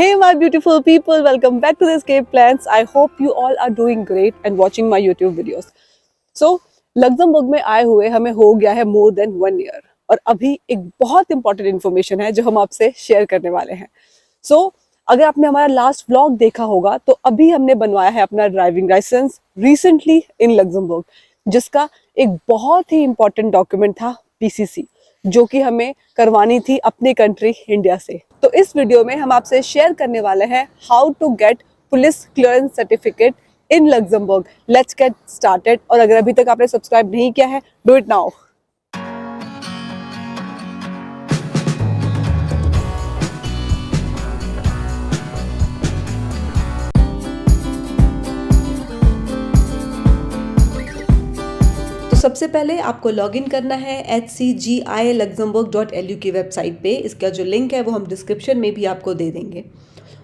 Hey my beautiful people, welcome back to the Escape Plans. I hope you all are doing great and watching my YouTube videos. So, Luxembourg में आए हुए हमें हो गया है more than 1 year और अभी एक बहुत इंपॉर्टेंट इन्फॉर्मेशन है जो हम आपसे शेयर करने वाले हैं. So, अगर आपने हमारा लास्ट व्लॉग देखा होगा तो अभी हमने बनवाया है अपना driving licence recently in Luxembourg, जिसका एक बहुत ही इंपॉर्टेंट डॉक्यूमेंट था पीसीसी, जो कि हमें करवानी थी अपने कंट्री इंडिया से. तो इस वीडियो में हम आपसे शेयर करने वाले हैं how to get police clearance certificate in Luxembourg. Let's get started. और अगर अभी तक आपने सब्सक्राइब नहीं किया है, डू इट नाउ. सबसे पहले आपको लॉगिन करना है hcgiluxembourg.lu की वेबसाइट पे. इसका जो लिंक है वो हम डिस्क्रिप्शन में भी आपको दे देंगे.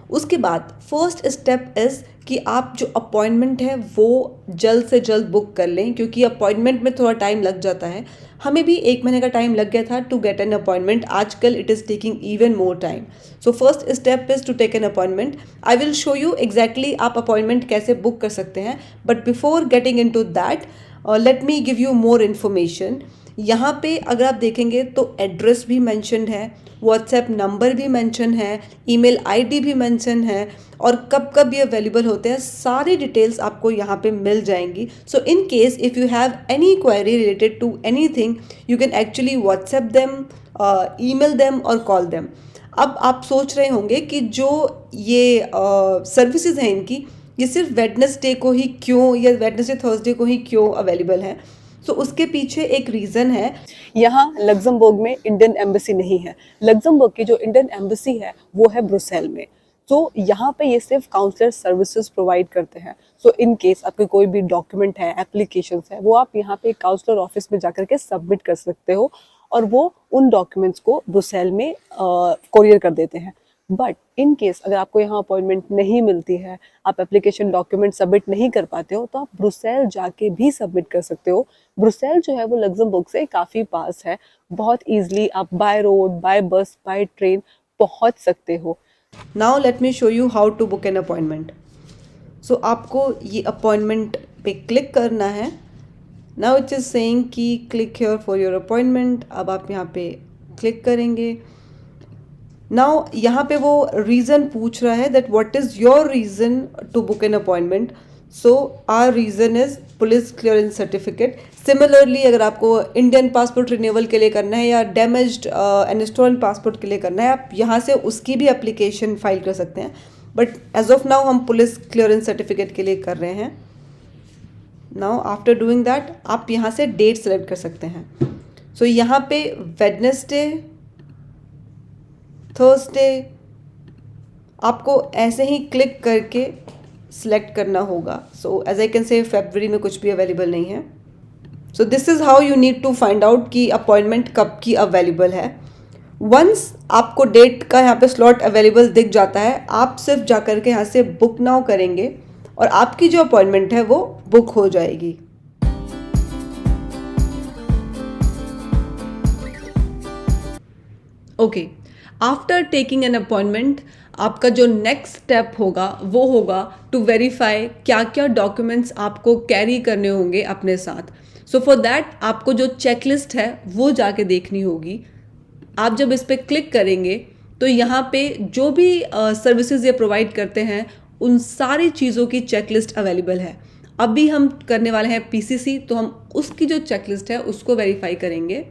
उसके बाद फर्स्ट स्टेप इज़ कि आप जो अपॉइंटमेंट है वो जल्द से जल्द बुक कर लें, क्योंकि अपॉइंटमेंट में थोड़ा टाइम लग जाता है. हमें भी 1 महीने का टाइम लग गया था टू गेट एन अपॉइंटमेंट. आजकल it is taking even more time. So first step is to take an appointment. I will show you exactly आप अपॉइंटमेंट कैसे बुक कर सकते हैं. But before getting into that let me give you more information. यहाँ पे अगर आप देखेंगे तो एड्रेस भी मेंशन्ड है, व्हाट्सएप नंबर भी मेंशन है, ईमेल आईडी भी मेंशन है, और कब कब ये अवेलेबल होते हैं सारी डिटेल्स आपको यहाँ पे मिल जाएंगी. So in case if you have any query related to anything, you can actually WhatsApp them, email them और कॉल देम. अब आप सोच रहे होंगे कि जो ये सर्विसेज हैं इनकी, ये सिर्फ वेडनेसडे को ही क्यों या वेडनेसडे थर्सडे को ही क्यों अवेलेबल है. तो उसके पीछे एक रीज़न है. यहाँ लग्जमबर्ग में इंडियन एम्बेसी नहीं है. लग्जमबर्ग की जो इंडियन एम्बेसी है वो है ब्रुसेल में. तो यहाँ पे ये सिर्फ काउंसलर सर्विसेज प्रोवाइड करते हैं. सो इन केस आपके कोई भी डॉक्यूमेंट है, एप्लीकेशंस है, वो आप यहाँ पे काउंसलर ऑफिस में जाकर के सबमिट कर सकते हो और वो उन डॉक्यूमेंट्स को ब्रुसेल में कोरियर कर देते हैं. बट इन केस अगर आपको यहाँ अपॉइंटमेंट नहीं मिलती है, आप एप्लीकेशन डॉक्यूमेंट सबमिट नहीं कर पाते हो, तो आप ब्रुसेल जाके भी सबमिट कर सकते हो. ब्रुसेल जो है वो लग्जमबर्ग से काफ़ी पास है. बहुत ईजिली आप by road, by bus, by train पहुँच सकते हो. Now let me show you how to book an appointment. So आपको ये अपॉइंटमेंट पे क्लिक करना है. नाउ इट इज़ सेइंग कि click here for your appointment. अब आप यहाँ पे क्लिक करेंगे. नाउ यहाँ पे वो रीज़न पूछ रहा है that what is your reason to book an appointment. So our reason is police clearance certificate. Similarly अगर आपको इंडियन पासपोर्ट रिन्यूअल के लिए करना है या डैमेज्ड एंड स्टोलन पासपोर्ट के लिए करना है, आप यहाँ से उसकी भी एप्लीकेशन फाइल कर सकते हैं. बट एज ऑफ नाउ हम पुलिस क्लियरेंस सर्टिफिकेट के लिए कर रहे हैं. नाउ आफ्टर डूइंग दैट आप यहाँ से डेट सेलेक्ट कर सकते हैं. सो यहाँ पे वेडनेसडे, थर्सडे आपको ऐसे ही क्लिक करके सिलेक्ट करना होगा. So as I can say फरवरी में कुछ भी अवेलेबल नहीं है. So this is how you need to find out कि अपॉइंटमेंट कब की अवेलेबल है. वंस आपको डेट का यहाँ पे स्लॉट अवेलेबल दिख जाता है, आप सिर्फ जा कर के यहाँ से बुक नाउ करेंगे और आपकी जो अपॉइंटमेंट है वो बुक हो जाएगी. Okay, after taking an appointment आपका जो नेक्स्ट स्टेप होगा वो होगा टू वेरीफाई क्या क्या डॉक्यूमेंट्स आपको कैरी करने होंगे अपने साथ. सो फॉर दैट आपको जो चेकलिस्ट है वो जाके देखनी होगी. आप जब इस पर क्लिक करेंगे तो यहाँ पे जो भी सर्विसेज ये प्रोवाइड करते हैं उन सारी चीज़ों की चेकलिस्ट अवेलेबल है. अभी हम करने वाले हैं पीसीसी, तो हम उसकी जो चेकलिस्ट है उसको वेरीफाई करेंगे.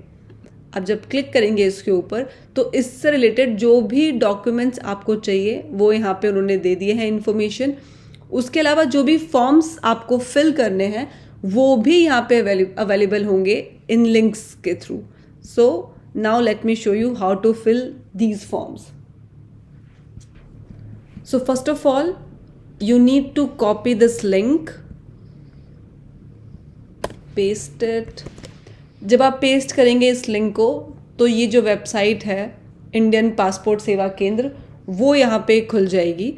अब जब क्लिक करेंगे इसके ऊपर तो इससे रिलेटेड जो भी डॉक्यूमेंट्स आपको चाहिए वो यहाँ पे उन्होंने दे दिए हैं इन्फॉर्मेशन. उसके अलावा जो भी फॉर्म्स आपको फिल करने हैं वो भी यहाँ पे अवेलेबल होंगे इन लिंक्स के through. So now let me show you how to fill these forms. So first of all you need to copy this link, paste it. जब आप पेस्ट करेंगे इस लिंक को तो ये जो वेबसाइट है इंडियन पासपोर्ट सेवा केंद्र वो यहाँ पे खुल जाएगी.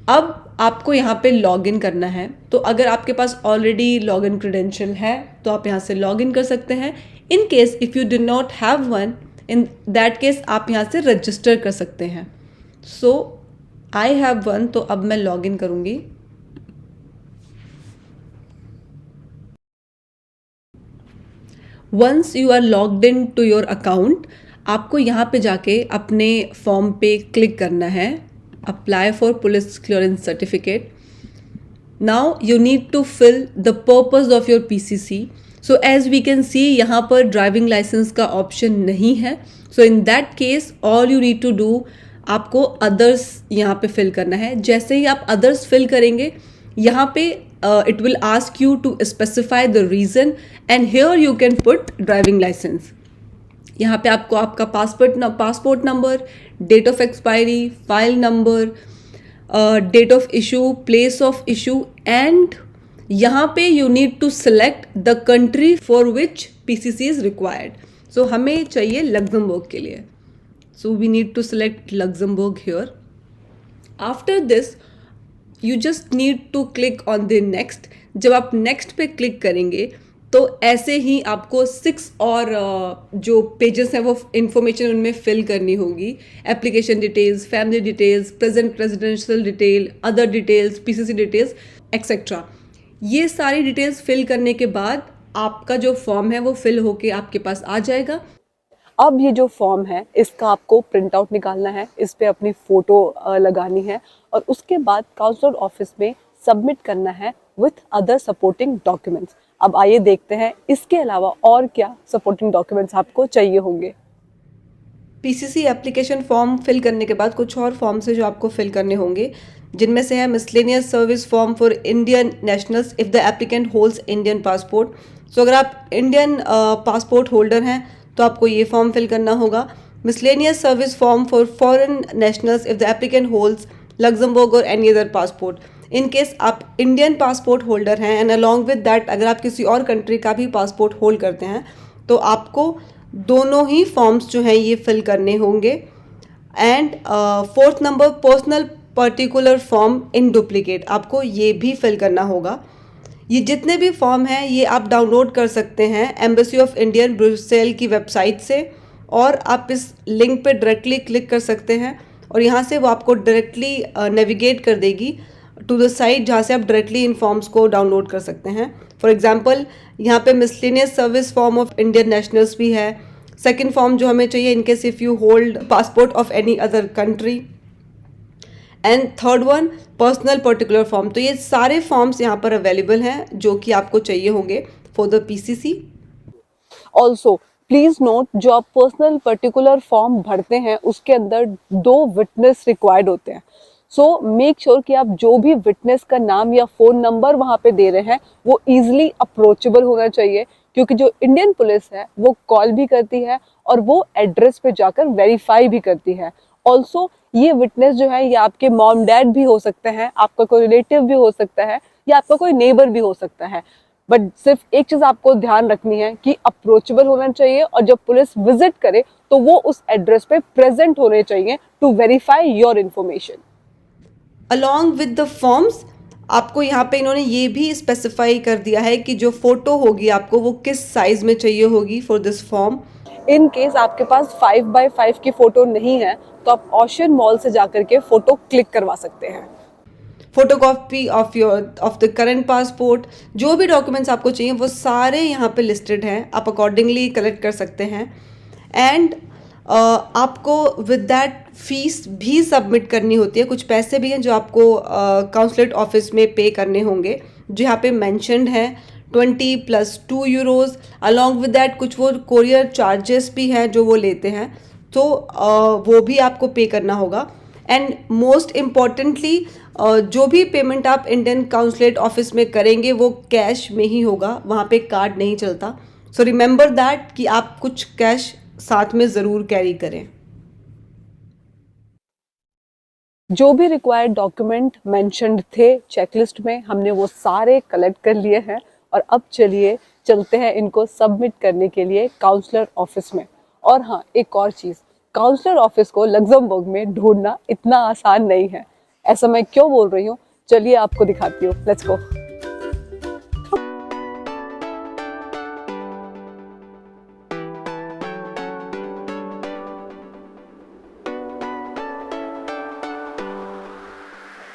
अब आपको यहाँ पे लॉगिन करना है. तो अगर आपके पास ऑलरेडी लॉगिन क्रेडेंशियल है तो आप यहाँ से लॉगिन कर सकते हैं. इन case if you do not have one, in that case आप यहाँ से रजिस्टर कर सकते हैं. सो आई हैव वन, तो अब मैं लॉग इन करूँगी। Once you are logged in to your account, आपको यहाँ पे जाके अपने फॉर्म पे क्लिक करना है, apply for police clearance certificate. Now you need to fill the purpose of your PCC. So as we can see यहाँ पर ड्राइविंग लाइसेंस का ऑप्शन नहीं है। So in that case all you need to do, आपको others यहाँ पे fill करना है। जैसे ही आप अदर्स फिल करेंगे, यहाँ पे it will ask you to specify the reason and here you can put driving licence. यहाँ पे आपको आपका passport number, date of expiry, file number, date of issue, place of issue, and यहाँ पे you need to select the country for which PCC is required. So हमें चाहिए Luxembourg के लिए, so we need to select Luxembourg here. After this you just need to click on the next. जब आप next पे click करेंगे तो ऐसे ही आपको 6 और जो पेजेस हैं वो इन्फॉर्मेशन उनमें फिल करनी होगी। Application details, family details, present residential detail, other details, PCC details etcetera. ये सारी डिटेल्स फिल करने के बाद आपका जो फॉर्म है वो फिल होके आपके पास आ जाएगा। अब ये जो फॉर्म है इसका आपको प्रिंट आउट निकालना है, इस पे अपनी फ़ोटो लगानी है और उसके बाद काउंसलर ऑफिस में सबमिट करना है विथ अदर सपोर्टिंग डॉक्यूमेंट्स। अब आइए देखते हैं इसके अलावा और क्या सपोर्टिंग डॉक्यूमेंट्स आपको चाहिए होंगे। पीसीसी एप्लीकेशन फॉर्म फिल करने के बाद कुछ और फॉर्म्स है जो आपको फिल करने होंगे, जिनमें से है miscellaneous service form for Indian nationals if the applicant holds Indian passport. So अगर आप इंडियन पासपोर्ट होल्डर हैं तो आपको ये फॉर्म फिल करना होगा। Miscellaneous service form for foreign nationals if the applicant holds Luxembourg और any other passport. In case आप इंडियन पासपोर्ट होल्डर हैं एंड अलॉन्ग विद दैट अगर आप किसी और कंट्री का भी पासपोर्ट होल्ड करते हैं तो आपको दोनों ही फॉर्म्स जो हैं ये फिल करने होंगे। And fourth number, personal particular form in duplicate, आपको ये भी फिल करना होगा। ये जितने भी फॉर्म हैं ये आप डाउनलोड कर सकते हैं एम्बेसी ऑफ इंडियन ब्रुसेल की वेबसाइट से, और आप इस लिंक पे डायरेक्टली क्लिक कर सकते हैं और यहाँ से वो आपको डायरेक्टली नेविगेट कर देगी टू द साइट जहाँ से आप डायरेक्टली इन फॉर्म्स को डाउनलोड कर सकते हैं। फॉर एग्जांपल यहाँ पे miscellaneous service form of Indian nationals भी है। सेकंड फॉर्म जो हमें चाहिए in case if you hold passport of any other country, and third one personal particular form. तो ये सारे फॉर्म्स यहाँ पर अवेलेबल हैं जो कि आपको चाहिए होंगे for the PCC. Also please note, जो आप पर्सनल पर्टिकुलर फॉर्म भरते हैं उसके अंदर 2 विटनेस रिक्वायर्ड होते हैं। सो मेक श्योर कि आप जो भी विटनेस का नाम या फ़ोन नंबर वहाँ पे दे रहे हैं वो ईजिली अप्रोचेबल होना चाहिए, क्योंकि जो इंडियन पुलिस है वो कॉल भी करती है और वो एड्रेस पे जाकर वेरीफाई भी करती है। ऑल्सो ये विटनेस जो है ये आपके मॉम डैड भी हो सकते हैं, आपका कोई रिलेटिव भी हो सकता है या आपका कोई नेबर भी हो सकता है। बट सिर्फ एक चीज़ आपको ध्यान रखनी है कि अप्रोचेबल होना चाहिए और जब पुलिस विजिट करे तो वो उस एड्रेस पे प्रेजेंट होने चाहिए to verify your information. Along with the forms आपको यहाँ पे इन्होंने ये भी स्पेसिफाई कर दिया है कि जो फोटो होगी आपको वो किस साइज में चाहिए होगी for this form. In case आपके पास 5x5 की फ़ोटो नहीं है तो आप ओशन मॉल से जाकर के फ़ोटो क्लिक करवा सकते हैं। Photocopy of the current passport, जो भी डॉक्यूमेंट्स आपको चाहिए वो सारे यहाँ पे लिस्टेड हैं, आप अकॉर्डिंगली कलेक्ट कर सकते हैं। एंड आपको विद दैट फीस भी सबमिट करनी होती है, कुछ पैसे भी हैं जो आपको काउंसलेट ऑफिस में पे करने होंगे, जो यहाँ पे मैंशनड है 20 + 2 यूरोज़। अलॉन्ग विद दैट कुछ वो कोरियर चार्जेस भी हैं जो वो लेते हैं, तो वो भी आपको पे करना होगा। एंड मोस्ट इम्पॉर्टेंटली जो भी पेमेंट आप इंडियन काउंसलेट ऑफिस में करेंगे वो कैश में ही होगा, वहाँ पे कार्ड नहीं चलता। सो रिमेंबर दैट कि आप कुछ कैश साथ में ज़रूर कैरी करें। जो भी रिक्वायर्ड डॉक्यूमेंट मेंशन्ड थे चेकलिस्ट में हमने वो सारे कलेक्ट कर लिए हैं और अब चलिए चलते हैं इनको सबमिट करने के लिए काउंसलर ऑफिस में। और हाँ, एक और चीज़, काउंसलर ऑफिस को लग्जमबर्ग में ढूंढना इतना आसान नहीं है। ऐसा मैं क्यों बोल रही हूँ, चलिए आपको दिखाती हूँ। Let's go.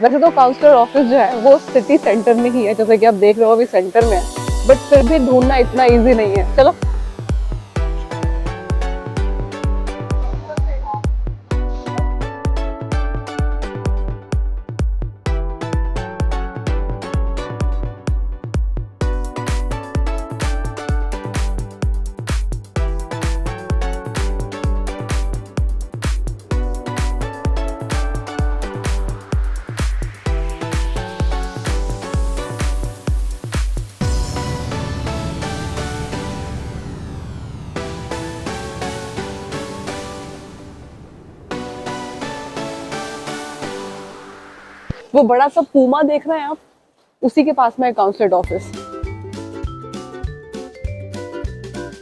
वैसे तो काउंसलर ऑफिस जो है वो सिटी सेंटर में ही है, जैसे कि आप देख रहे हो अभी सेंटर में है, बट फिर भी ढूंढना इतना इजी नहीं है। चलो वो बड़ा सा पूमा देख रहे हैं आप, उसी के पास में है काउंसलर ऑफिस।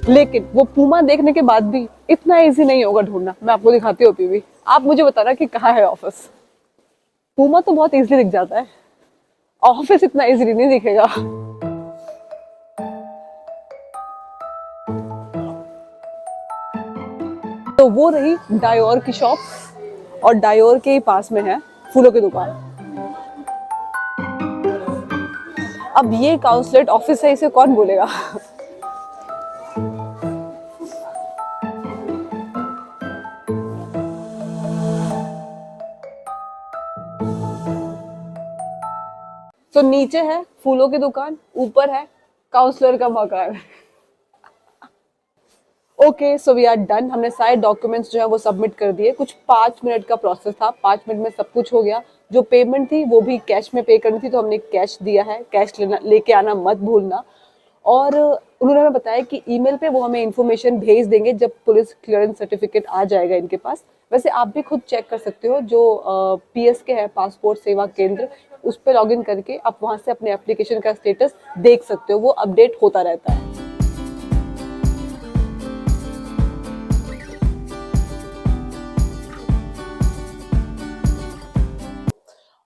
लेकिन वो पूमा देखने के बाद भी इतना इजी नहीं होगा ढूंढना। मैं आपको दिखाती हूँ अभी भी, आप मुझे बताना कि कहाँ है ऑफिस। पूमा तो बहुत इजीली दिख जाता है, ऑफिस इतना इजीली नहीं दिखेगा। तो वो रही डायोर की शॉप, और डायोर के ही पास में है फूलों की दुकान। अब ये काउंसलेट ऑफिस है, इसे कौन बोलेगा। तो नीचे है फूलों की दुकान, ऊपर है काउंसलर का मकान। Okay, so we are done. हमने सारे डॉक्यूमेंट्स जो है वो सबमिट कर दिए। कुछ 5 मिनट का प्रोसेस था, 5 मिनट में सब कुछ हो गया। जो पेमेंट थी वो भी कैश में पे करनी थी, तो हमने कैश दिया है। कैश लेके आना मत भूलना। और उन्होंने हमें बताया कि ईमेल पे वो हमें इन्फॉर्मेशन भेज देंगे जब पुलिस क्लियरेंस सर्टिफिकेट आ जाएगा इनके पास। वैसे आप भी खुद चेक कर सकते हो, जो PSK है, पासपोर्ट सेवा केंद्र, उस पर लॉग इन करके आप वहां से अपने एप्लीकेशन का स्टेटस देख सकते हो। वो अपडेट होता रहता है।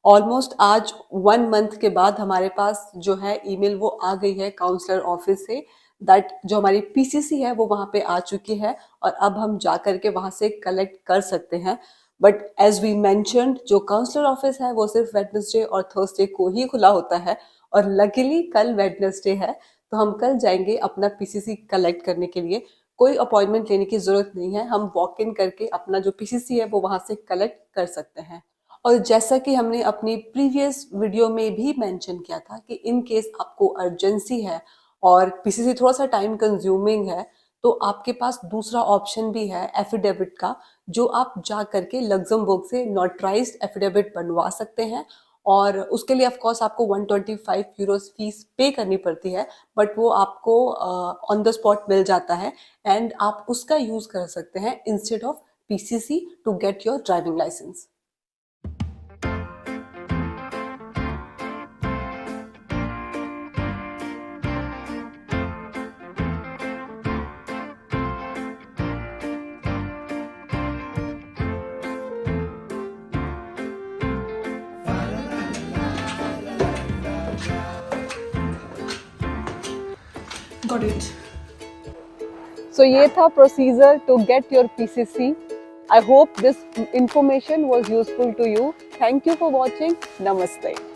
ऑलमोस्ट आज 1 मंथ के बाद हमारे पास जो है ईमेल वो आ गई है काउंसलर ऑफिस से, दैट जो हमारी PCC है वो वहाँ पे आ चुकी है, और अब हम जा करके वहाँ से कलेक्ट कर सकते हैं। बट एज वी मैंशनड, जो काउंसलर ऑफिस है वो सिर्फ वेडनेसडे और थर्सडे को ही खुला होता है, और लकीली कल वेडनेसडे है, तो हम कल जाएंगे अपना PCC कलेक्ट करने के लिए। कोई अपॉइंटमेंट लेने की जरूरत नहीं है, हम वॉक इन करके अपना जो PCC है वो वहाँ से कलेक्ट कर सकते हैं। और जैसा कि हमने अपनी प्रीवियस वीडियो में भी मेंशन किया था कि इन केस आपको अर्जेंसी है और PCC थोड़ा सा टाइम कंज्यूमिंग है, तो आपके पास दूसरा ऑप्शन भी है एफिडेविट का, जो आप जा करके लग्जमबर्ग से नोटराइज्ड एफिडेविट बनवा सकते हैं। और उसके लिए ऑफ कोर्स आपको 125 यूरोस फीस पे करनी पड़ती है, बट वो आपको ऑन द स्पॉट मिल जाता है, एंड आप उसका यूज कर सकते हैं instead of PCC to get your driving licence. Got it. So ये था procedure to get your PCC. I hope this information was useful to you. Thank you for watching. Namaste.